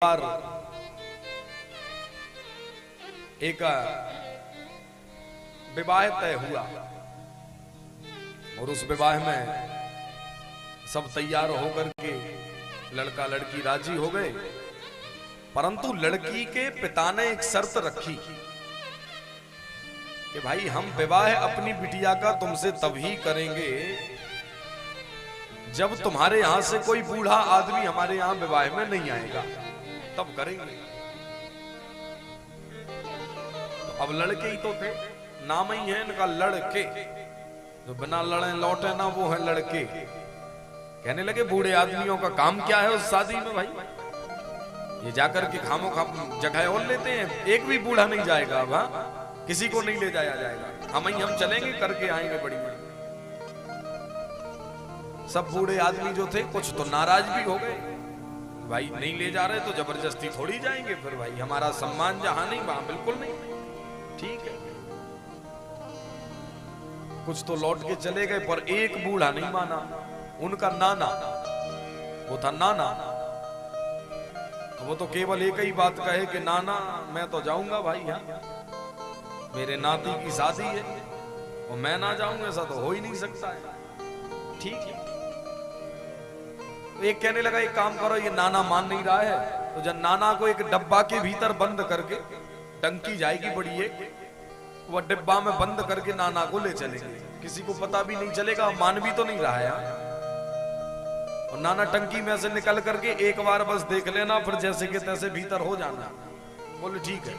बार एक विवाह तय हुआ और उस विवाह में सब तैयार होकर के लड़का लड़की राजी हो गए, परंतु लड़की के पिता ने एक शर्त रखी कि भाई हम विवाह अपनी बिटिया का तुमसे तभी करेंगे जब तुम्हारे यहां से कोई बूढ़ा आदमी हमारे यहां विवाह में नहीं आएगा, तब करेंगे। तो अब लड़के ही तो थे, नाम ही है इनका लड़के, जो बिना लड़े लौटे ना वो है लड़के। कहने लगे बूढ़े आदमियों का काम क्या है उस शादी में भाई, ये जाकर के खामो खाम जगह और लेते हैं, एक भी बूढ़ा नहीं जाएगा अब, हाँ किसी को नहीं ले जाया जाएगा, हम चलेंगे करके आएंगे बड़ी बड़ी। सब बूढ़े आदमी जो थे कुछ तो नाराज भी हो गए, भाई नहीं ले जा रहे तो जबरदस्ती थोड़ी जाएंगे, फिर भाई हमारा सम्मान जहां नहीं वहां बिल्कुल नहीं, ठीक है। कुछ तो लौट के चले गए, पर एक बूढ़ा नहीं माना, उनका नाना, वो था नाना। वो तो केवल एक ही बात कहे कि नाना मैं तो जाऊंगा भाई, यहाँ मेरे नाती की शादी है और मैं ना जाऊंगा ऐसा तो हो ही नहीं सकता है, ठीक है। तो एक कहने लगा एक काम करो, ये नाना मान नहीं रहा है, तो जब नाना को एक डब्बा के भीतर बंद करके, टंकी जाएगी बड़ी एक, वह डिब्बा में बंद करके नाना को ले चलेंगे, किसी को पता भी नहीं चलेगा, मान भी तो नहीं रहा है। और नाना टंकी में से निकल करके एक बार बस देख लेना, फिर जैसे के तैसे भीतर हो जाना। बोले ठीक है।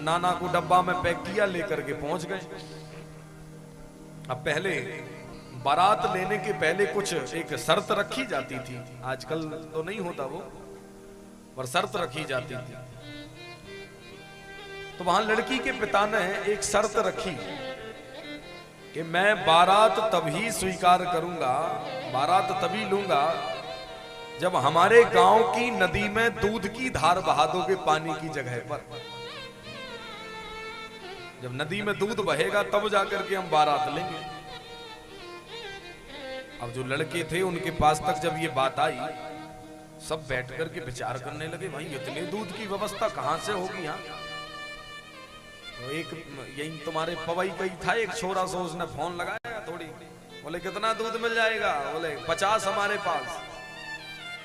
नाना को डब्बा में पैक किया, लेकर के पहुंच गए। अब पहले बारात लेने के पहले कुछ एक शर्त रखी जाती थी, आजकल तो नहीं होता वो, पर शर्त रखी जाती थी। तो वहां लड़की के पिता ने एक शर्त रखी कि मैं बारात तभी स्वीकार करूंगा, बारात तभी लूंगा जब हमारे गांव की नदी में दूध की धार बहा दोगे पानी की जगह पर। जब नदी में दूध बहेगा तब जाकर के हम बारात लेंगे। अब जो लड़के थे उनके पास तक जब ये बात आई, सब बैठ करके विचार करने लगे, भाई इतने दूध की व्यवस्था कहां से होगी यहाँ। तो एक यही तुम्हारे पवई कही था एक छोरा, सो उसने फोन लगाया थोड़ी, बोले कितना दूध मिल जाएगा, बोले 50 हमारे पास।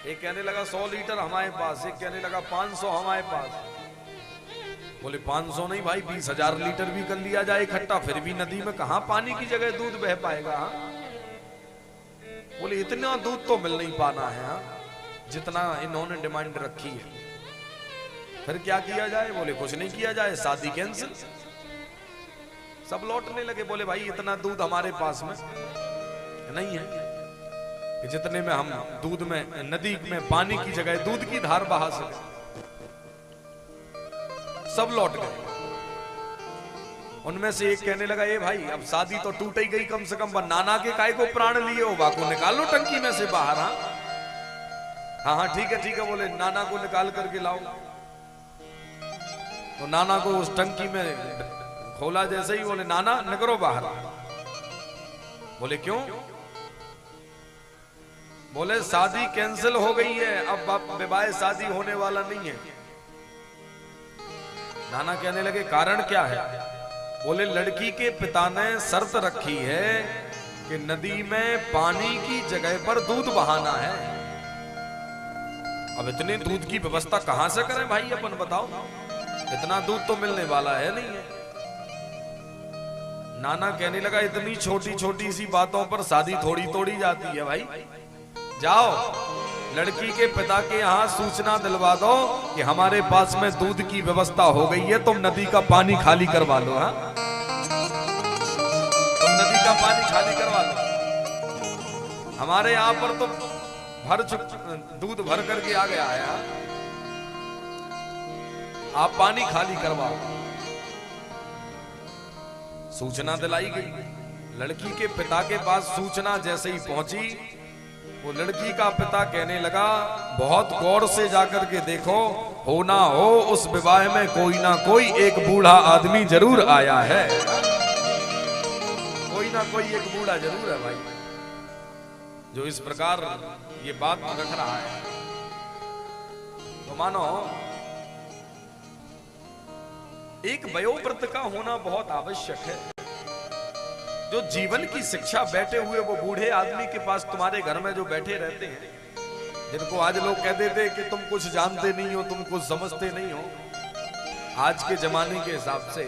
एक कहने लगा 100 लीटर हमारे पास, एक कहने लगा 500 हमारे पास। बोले 500 नहीं भाई 20,000 लीटर भी कर लिया जाए इकट्ठा, फिर भी नदी में कहां पानी की जगह दूध बह पाएगा। बोले इतना दूध तो मिल नहीं पाना है जितना इन्होंने डिमांड रखी है, फिर क्या किया जाए। बोले कुछ नहीं किया जाए, शादी कैंसिल। सब लौटने लगे, बोले भाई इतना दूध हमारे पास में नहीं है कि जितने में हम दूध में नदी में पानी की जगह दूध की धार बहा सके। सब लौट गए। उनमें से एक कहने लगा ये भाई अब शादी तो टूट ही गई, कम से कम नाना के काय को प्राण लिए हो, बाको निकालो टंकी में से बाहर। हाँ हाँ ठीक है बोले नाना को निकाल करके लाओ। तो नाना को उस टंकी में खोला जैसे ही, बोले नाना निकलो बाहर। बोले क्यों। बोले शादी कैंसिल हो गई है, अब विवाह शादी होने वाला नहीं है। नाना कहने लगे कारण क्या है। बोले लड़की के पिता ने शर्त रखी है कि नदी में पानी की जगह पर दूध बहाना है। अब इतने दूध की व्यवस्था कहां से करें भाई अपन बताओ, इतना दूध तो मिलने वाला है नहीं है। नाना कहने लगा इतनी छोटी छोटी सी बातों पर शादी थोड़ी तोड़ी जाती है भाई, जाओ लड़की के पिता के यहाँ सूचना दिलवा दो कि हमारे पास में दूध की व्यवस्था हो गई है, तुम नदी का पानी खाली करवा लो। हाँ तुम नदी का पानी खाली करवा लो, हमारे यहाँ पर तो दूध भर करके आ गया है, आप पानी खाली करवाओ। सूचना दिलाई गई। लड़की के पिता के पास सूचना जैसे ही पहुंची, वो लड़की का पिता कहने लगा बहुत गौर से जाकर के देखो, हो ना हो उस विवाह में कोई ना कोई एक बूढ़ा आदमी जरूर आया है, कोई ना कोई एक बूढ़ा जरूर है भाई, जो इस प्रकार ये बात रख रहा है। मानो एक वयोवृद्ध का होना बहुत आवश्यक है, जो जीवन की शिक्षा बैठे हुए वो बूढ़े आदमी के पास तुम्हारे घर में जो बैठे रहते हैं, जिनको आज लोग कहते थे कि तुम कुछ जानते नहीं हो, तुम कुछ समझते नहीं हो, आज के जमाने के हिसाब से